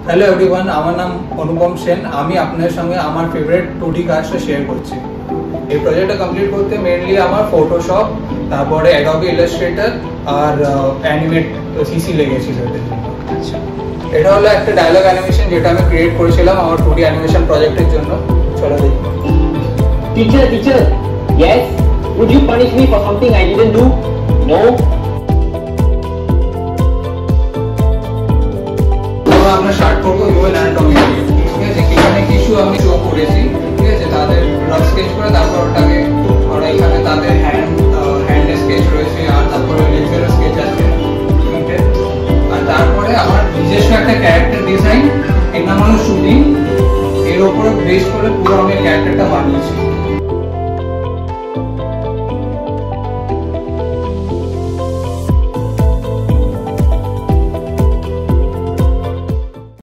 Hello everyone, আমার নাম অনুপম সেন। আমি আপনাদের সঙ্গে আমার ফেভারিট 2D কাজটা শেয়ার করছি। এই প্রজেক্টটা কমপ্লিট করতে মেইনলি আমার ফটোশপ, তারপরে অ্যাডোবি ইলাস্ট্রেটর আর অ্যানিমেট সিসি লেগেছিল। এটা হলো একটা ডায়লগ অ্যানিমেশন যেটা আমি ক্রিয়েট করেছিলাম আমার 2D অ্যানিমেশন প্রজেক্টের জন্য। চলো দেখি। Teacher, yes? Would you punish me for something I didn't do? No? আমরা স্টার্ট করবো হিউম্যান অ্যানাটমি দিয়ে। ঠিক আছে, এখানে কিছু আমি শো করেছি। ঠিক আছে, তাদের রফ স্কেচ করে তারপর ওটাকে এখানে তাদের হ্যান্ড স্কেচ রয়েছে আর তারপরে লেগসেরও স্কেচ আছে। আর তারপরে আমার নিজস্ব একটা ক্যারেক্টার ডিজাইন, এর নাম হলো শুটিং। এর উপরে বেস করে পুরো আমি ক্যারেক্টারটা বানিয়েছি।